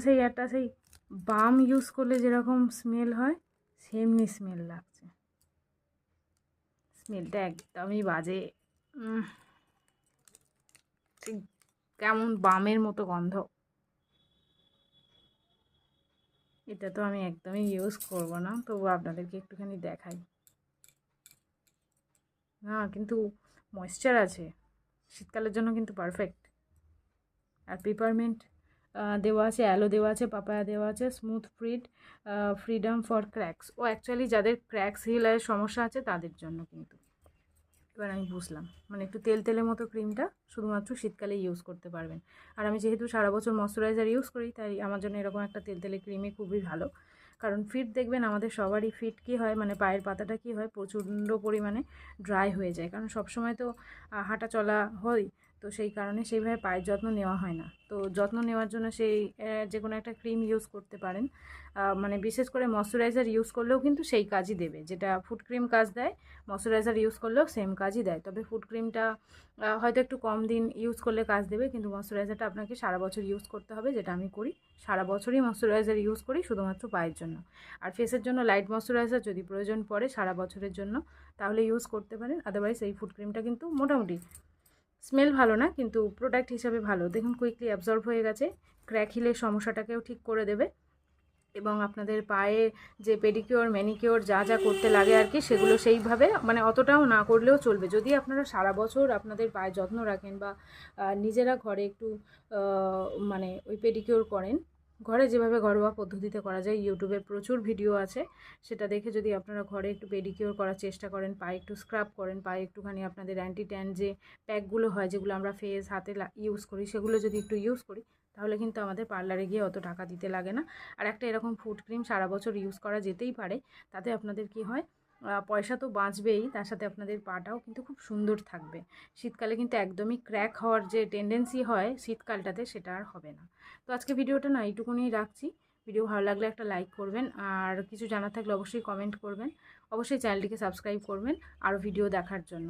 সেই একটা সেই বাম ইউজ করলে যেরকম স্মেল হয় সেমনি স্মেল লাগছে। স্মেলটা একদমই বাজে। ঠিক কেমন বামের মতো গন্ধ। এটা তো আমি একদমই ইউজ করব না, তবু আপনাদেরকে একটুখানি দেখাই। না কিন্তু ময়েশ্চার আছে, শীতকালের জন্য কিন্তু পারফেক্ট। আর পেপারমেন্ট দেওয়া আছে, অ্যালো দেওয়া আছে, পাপায়া দেওয়া আছে, স্মুথ ফ্রিডম ফর ক্র্যাকস। ও অ্যাকচুয়ালি যাদের ক্র্যাকস হিলের সমস্যা আছে তাদের জন্য কিন্তু। এবার আমি বুঝলাম, মানে একটু তেল তেলের মতো ক্রিমটা শুধুমাত্র শীতকালে ইউজ করতে পারবেন। আর আমি যেহেতু সারা বছর ময়শ্চারাইজার ইউজ করি, তাই আমার জন্য এরকম একটা তেল তেলে ক্রিমই খুবই ভালো। কারণ ফিট দেখবেন আমাদের সবারই ফিট কী হয়, মানে পায়ের পাতাটা কী হয়, প্রচণ্ড পরিমাণে ড্রাই হয়ে যায়। কারণ সবসময় তো হাঁটা চলা হয়, তো সেই কারণে সেইভাবে পায়ের যত্ন নেওয়া হয় না। তো যত্ন নেওয়ার জন্য সেই যে কোনো একটা ক্রিম ইউজ করতে পারেন। মানে বিশেষ করে ময়শ্চারাইজার ইউজ করলেও কিন্তু সেই কাজই দেবে, যেটা ফুট ক্রিম কাজ দেয় ময়শ্চারাইজার ইউজ করলেও সেম কাজই দেয়। তবে ফুট ক্রিমটা হয়তো একটু কম দিন ইউজ করলে কাজ দেবে, কিন্তু ময়শ্চারাইজারটা আপনাকে সারা বছর ইউজ করতে হবে, যেটা আমি করি। সারা বছরই ময়শ্চারাইজার ইউজ করি শুধুমাত্র পায়ের জন্য। আর ফেসের জন্য লাইট ময়শ্চারাইজার যদি প্রয়োজন পড়ে সারা বছরের জন্য তাহলে ইউজ করতে পারেন। আদারওয়াইজ এই ফুট ক্রিমটা কিন্তু মোটামুটি স্মেল ভালো না, কিন্তু প্রোডাক্ট হিসাবে ভালো। দেখুন কুইকলি অ্যাবজর্ব হয়ে গেছে, ক্র্যাক হিলের সমস্যাটাকেও ঠিক করে দেবে। এবং আপনাদের পায়ে যে পেডিকিওর ম্যানিকিওর যা যা করতে লাগে আর কি, সেগুলো সেইভাবে মানে অতটাও না করলেও চলবে। যদি আপনারা সারা বছর আপনাদের পায়ে যত্ন রাখেন বা নিজেরা ঘরে একটু মানে ওই পেডিকিওর করেন, ঘরে যেভাবে ঘরোয়া পদ্ধতিতে করা যায়, ইউটিউবে প্রচুর ভিডিও আছে, সেটা দেখে যদি আপনারা ঘরে একটু পেডিকিওর করার চেষ্টা করেন, পায়ে একটু স্ক্রাব করেন, পায়ে একটুখানি আপনাদের অ্যান্টি ট্যান যে প্যাকগুলো হয় যেগুলো আমরা ফেস হাতে ইউজ করি, সেগুলো যদি একটু ইউজ করি, তাহলে কিন্তু আমাদের পার্লারে গিয়ে অত টাকা দিতে লাগে না। আর একটা এরকম ফুট ক্রিম সারা বছর ইউজ করা যেতেই পারে। তাতে আপনাদের কি হয়, পয়সা তো বাঁচবেই, তার সাথে আপনাদের পাটাও কিন্তু খুব সুন্দর থাকবে। শীতকালে কিন্তু একদমই ক্র্যাক হওয়ার যে টেন্ডেন্সি হয় শীতকালটাতে, সেটা আর হবে না। তো আজকে ভিডিওটা না এইটুকুনিই রাখছি। ভিডিও ভালো লাগলে একটা লাইক করবেন, আর কিছু জানার থাকলে অবশ্যই কমেন্ট করবেন। অবশ্যই চ্যানেলটিকে সাবস্ক্রাইব করবেন আরও ভিডিও দেখার জন্য।